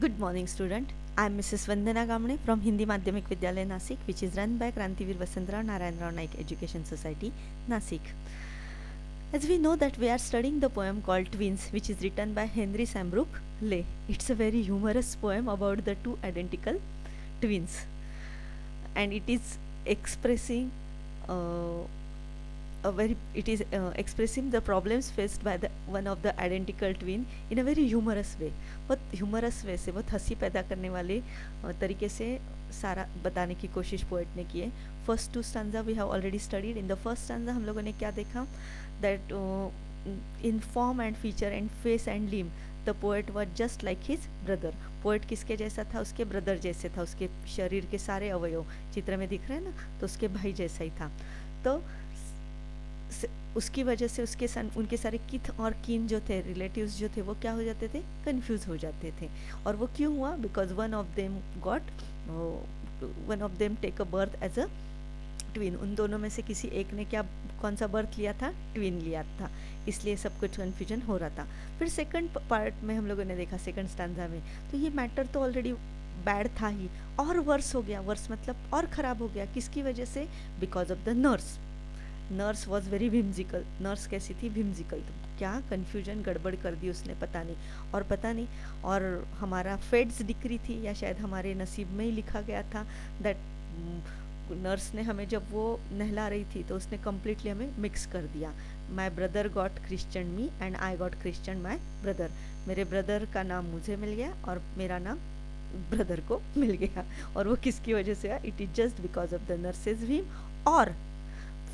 Good morning, student. I am Mrs. Vandana Gamne from Hindi Madhyamik Vidyalaya Nasik, which is run by Krantivir Vasantrao Narayan Rao Naik Education Society, Nasik. As we know that we are studying the poem called Twins, which is written by Henry Sambrook Leigh. It's a very humorous poem about the two identical twins, and it is expressing uh, expressing the problems faced by the one of the identical twin in a very humorous way. बहुत humorous way से, बहुत हंसी पैदा करने वाले तरीके से सारा बताने की कोशिश पोएट ने की है. First two stanza we have already studied. In the first stanza हम लोगों ने क्या देखा, that in form and feature and face and limb the poet was just like his brother. Poet किसके जैसा था? उसके ब्रदर जैसे था. उसके शरीर के सारे अवयव चित्र में दिख रहे हैं ना, तो उसके भाई जैसा ही था. तो उसकी वजह से उसके उनके सारे किथ और कीन जो थे, रिलेटिव्स जो थे, वो क्या हो जाते थे? कंफ्यूज हो जाते थे. और वो क्यों हुआ? Because one of them take a birth as a twin. उन दोनों में से किसी एक ने कौन सा बर्थ लिया था? ट्विन लिया था. इसलिए सब कुछ कन्फ्यूजन हो रहा था. फिर सेकंड पार्ट में हम लोगों ने देखा, सेकंड स्टांजा में, तो ये मैटर तो ऑलरेडी बैड था ही, और वर्स हो गया. वर्स मतलब और ख़राब हो गया. किसकी वजह से? Because of the nurse. Nurse was very whimsical. Nurse कैसी थी? विम्जिकल. तो क्या कन्फ्यूजन गड़बड़ कर दी उसने, पता नहीं. और हमारा फेड्स डिक्री थी, या शायद हमारे नसीब में ही लिखा गया था दैट नर्स ने हमें जब वो नहला रही थी तो उसने कम्प्लीटली हमें मिक्स कर दिया. My brother got Christian me and I got Christian my brother. मेरे ब्रदर का नाम मुझे मिल गया और मेरा नाम ब्रदर को मिल गया. और वो किसकी वजह से? It is just because of the nurses Vim और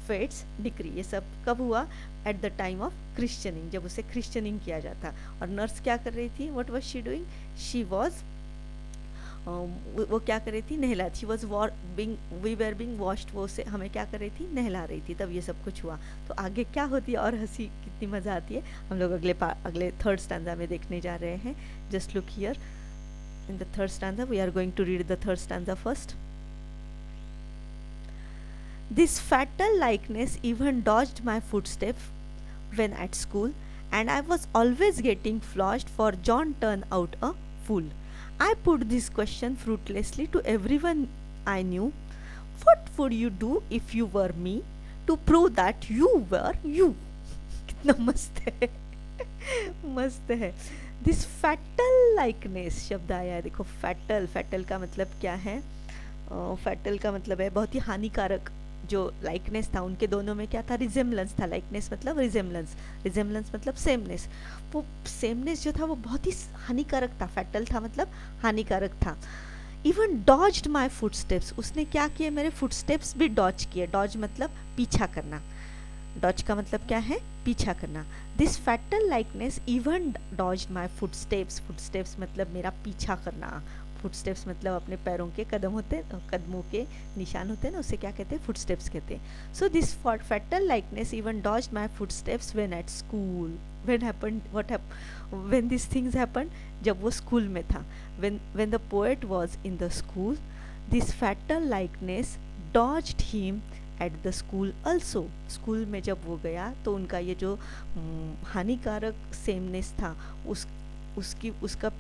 फेट्स डिक्री. ये सब कब हुआ? एट द टाइम ऑफ क्रिश्चियनिंग, जब उसे क्रिश्चियनिंग किया जाता. और नर्स क्या कर रही थी? What was she doing? She was वो क्या कर रही थी? नहला. She was we were being washed. वो उसे हमें क्या कर रही थी? नहला रही थी. तब ये सब कुछ हुआ. तो आगे क्या होती है और हंसी कितनी मज़ा आती है, हम लोग अगले थर्ड स्टैंजा में देखने जा रहे हैं. Just look here in the third stanza. We are going to read the third stanza first. This fatal likeness even dodged my footsteps when at school, and I was always getting flogged for John turned out a fool. I put this question fruitlessly to everyone I knew. What would you do if you were me to prove that you were you? कितना मस्त है. मस्त है. This fatal likeness शब्द आया है. देखो, fatal का मतलब क्या है? फैटल का मतलब है बहुत ही हानिकारक. जो लाइकनेस था उनके दोनों में क्या था? रिजेम्बलेंस था. लाइकनेस मतलब रिजेम्बलेंस मतलब सेमनेस. वो सेमनेस जो था वो बहुत ही हानिकारक था. फैटल था मतलब हानिकारक था. Even dodged my footsteps. उसने क्या किए? मेरे फुटस्टेप्स भी डॉज किए. डॉज मतलब पीछा करना. डॉज का मतलब क्या है? पीछा करना. This fatal likeness even dodged my footsteps. Footsteps मतलब मेरा पीछा करना. फुटस्टेप्स मतलब अपने पैरों के कदमों के निशान होते हैं ना, उसे क्या कहते हैं? फुटस्टेप्स कहते हैं. So this fatal likeness even dodged my footsteps when at school. When this things happen, जब वो स्कूल में था. When the poet was in the school, this fatal likeness dodged him at the school also. School में जब वो गया तो उनका ये जो हानिकारक सेमनेस था उसका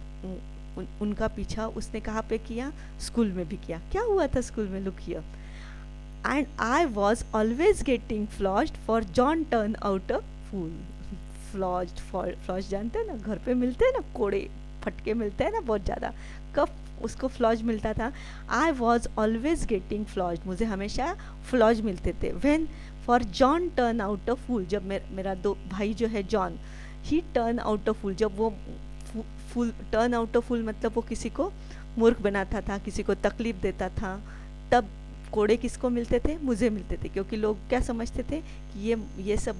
उनका पीछा उसने कहाँ पे किया? स्कूल में भी किया. क्या हुआ था स्कूल में? Look here. And I was always getting flogged for John turn out a fool. Flogs जानते हैं ना, घर पे मिलते हैं ना, कोड़े फटके मिलते हैं ना बहुत ज़्यादा. कब उसको फ्लॉज मिलता था? I was always getting flogs. मुझे हमेशा फ्लॉज मिलते थे. When for John turn out a fool. जब मेरा दो भाई जो है John, he turn out a fool. जब वो fool turn out of fool मतलब वो किसी को मूर्ख बनाता था, किसी को तकलीफ देता था, तब कोड़े किसको मिलते थे? मुझे मिलते थे. क्योंकि लोग क्या समझते थे कि ये सब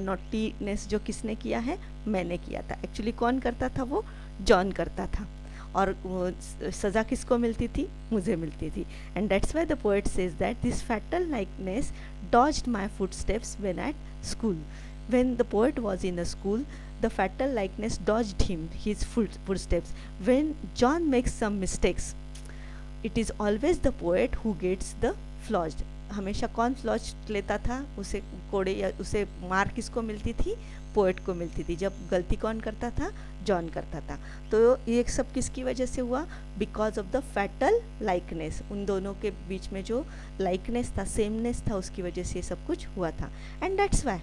नॉटीनेस जो किसने किया है? मैंने किया था. एक्चुअली कौन करता था? वो जॉन करता था. और सज़ा किसको मिलती थी? मुझे मिलती थी. And that's why the poet says that this fatal likeness dodged my footsteps when at school. When the poet was in a school, the fatal likeness dodged him his footsteps. When John makes some mistakes, it is always the poet who gets the flogged. हमेशा कौन flaws लेता था, उसे कोड़े या उसे मार किसको मिलती थी, पोएट को मिलती थी। जब गलती कौन करता था, जॉन करता था। तो ये सब किसकी वजह से हुआ, because of the fatal likeness, उन दोनों के बीच में जो लाइकनेस था, सेमनेस था, उसकी वजह से ये सब कुछ हुआ था। And that's why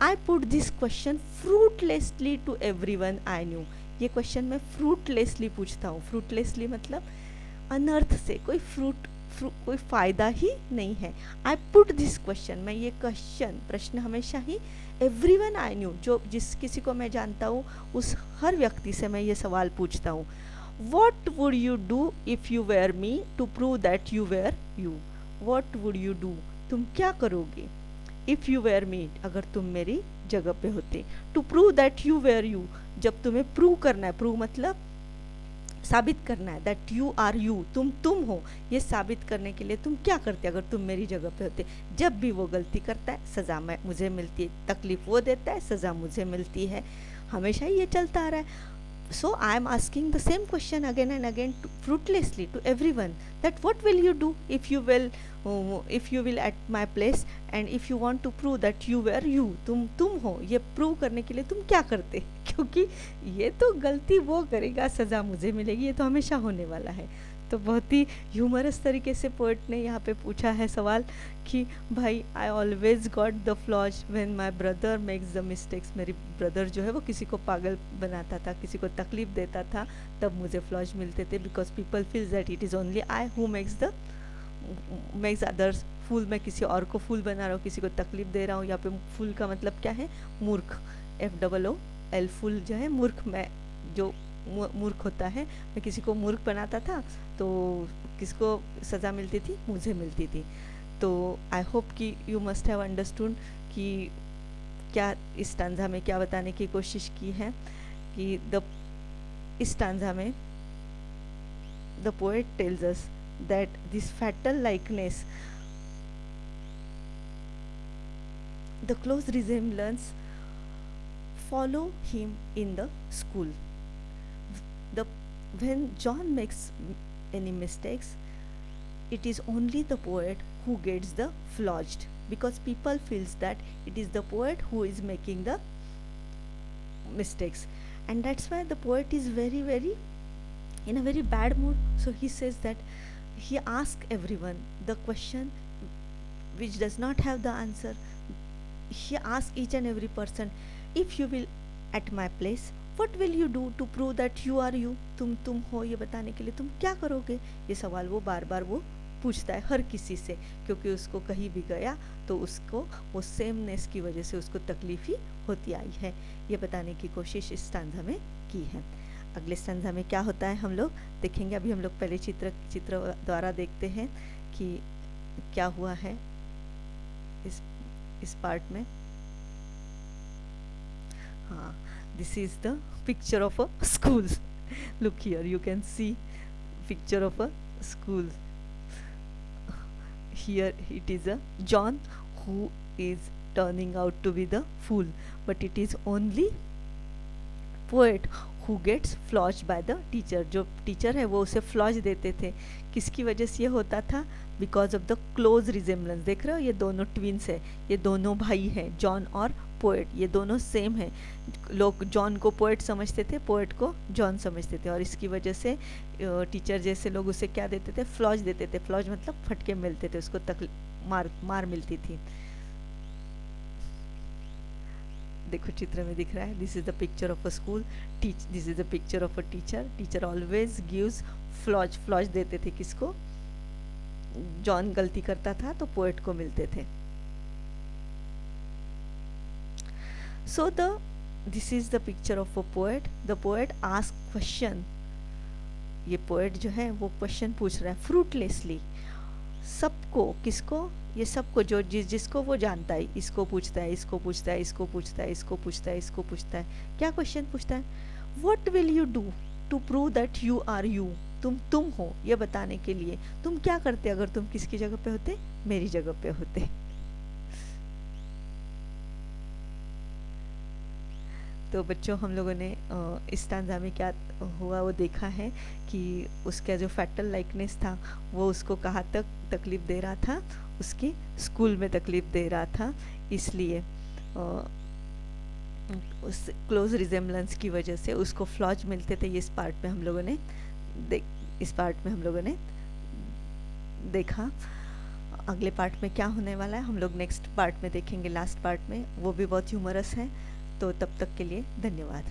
I put this question fruitlessly to everyone I knew. ये क्वेश्चन मैं फ्रूटलेसली पूछता हूँ। फ्रूटलेसली मतलब अनर्थ से, कोई कोई फ़ायदा ही नहीं है। आई पुट दिस क्वेश्चन, मैं ये क्वेश्चन, प्रश्न हमेशा ही एवरीवन आई न्यू, जो जिस किसी को मैं जानता हूँ उस हर व्यक्ति से मैं ये सवाल पूछता हूँ। What would you do if you were me to prove that you were you. What would you do, तुम क्या करोगे, इफ़ यू वेयर मी, अगर तुम मेरी जगह पे होते, to prove that you were you, जब तुम्हें प्रूव करना है, प्रूव मतलब साबित करना है, दैट यू आर यू, तुम हो, ये साबित करने के लिए तुम क्या करते अगर तुम मेरी जगह पे होते। जब भी वो गलती करता है सज़ा मुझे मिलती है, तकलीफ वो देता है सज़ा मुझे मिलती है, हमेशा ही ये चलता आ रहा है। So I am asking the same question again and again fruitlessly to everyone, that what will you do if you will at my place and if you want to prove that you were you, तुम हो, ये prove करने के लिए तुम क्या करते क्योंकि ये तो गलती वो करेगा सज़ा मुझे मिलेगी, ये तो हमेशा होने वाला है। तो बहुत ही ह्यूमरस तरीके से पोएट ने यहाँ पे पूछा है सवाल कि भाई I always got the flaws when my brother makes the mistakes. मेरी ब्रदर जो है वो किसी को पागल बनाता था, किसी को तकलीफ देता था, तब मुझे फ्लॉज मिलते थे, because people feels that it is only I who makes others fool. मैं किसी और को फूल बना रहा हूँ, किसी को तकलीफ दे रहा हूँ। यहाँ पे फूल का मतलब क्या है, मूर्ख, FOOL फूल जो है मूर्ख, मैं जो मूर्ख होता है, मैं किसी को मूर्ख बनाता था तो किसको सज़ा मिलती थी, मुझे मिलती थी। तो आई होप कि यू मस्ट हैव अंडरस्टूड कि क्या इस स्टांजा में क्या बताने की कोशिश की है कि इस स्टांजा में the poet tells us that this fatal likeness, the close resemblance follow him in the school. When John makes any mistakes, it is only the poet who gets the flogged, because people feels that it is the poet who is making the mistakes, and that's why the poet is very in a very bad mood. So he says that he asks everyone the question which does not have the answer. He asks each and every person, if you will at my place, what will you do to prove that you are you, तुम हो, ये बताने के लिए तुम क्या करोगे। ये सवाल वो बार बार वो पूछता है हर किसी से, क्योंकि उसको कहीं भी गया तो उसको वो सेमनेस की वजह से उसको तकलीफ ही होती आई है। ये बताने की कोशिश इस स्टांजा में की है। अगले स्टांजा में क्या होता है हम लोग देखेंगे। अभी हम लोग पहले चित्र द्वारा देखते हैं कि क्या हुआ है इस पार्ट में। हाँ, this is the picture of a school. Look here, you can see picture of a school. Here it is a John who is turning out to be the fool, but it is only poet who gets flogged by the teacher. जो teacher है वो उसे flaws देते थे, किसकी वजह से ये होता था, because of the close resemblance. देख रहे हो, ये दोनों ट्विंस है, ये दोनों भाई हैं, जॉन और पोएट, ये दोनों सेम है। लोग जॉन को पोएट समझते थे, पोएट को जॉन समझते थे, और इसकी वजह से टीचर जैसे लोग उसे क्या देते थे, फ्लॉज देते थे। फ्लॉज मतलब फटके मिलते थे उसको, मार मिलती थी। देखो चित्र में दिख रहा है, this is the picture of a school, this is the picture of a teacher. Teacher always gives flaws देते थे किसको, जॉन गलती करता था तो पोएट को मिलते थे। So this is the picture of a poet. The poet ask question, ये पोएट जो है वो क्वेश्चन पूछ रहा है फ्रूटलेसली सबको। किसको, ये सबको, जो जिसको वो जानता है, इसको पूछता है, इसको पूछता है, इसको पूछता है, इसको पूछता है, इसको पूछता है। क्या क्वेश्चन पूछता है, what will you do to prove that you are you, तुम हो, ये बताने के लिए तुम क्या करते अगर तुम किसकी जगह पे होते, मेरी जगह पे होते। तो बच्चों हम लोगों ने इस स्टांजा में क्या हुआ वो देखा है कि उसका जो फैटल लाइकनेस था वो उसको कहाँ तक तकलीफ़ दे रहा था, उसकी स्कूल में तकलीफ़ दे रहा था। इसलिए उस क्लोज रिजेम्बलेंस की वजह से उसको फ्लॉज मिलते थे। ये इस पार्ट में हम लोगों ने देखा। अगले पार्ट में क्या होने वाला है हम लोग नेक्स्ट पार्ट में देखेंगे, लास्ट पार्ट में, वो भी बहुत ह्यूमरस है। तो तब तक के लिए धन्यवाद।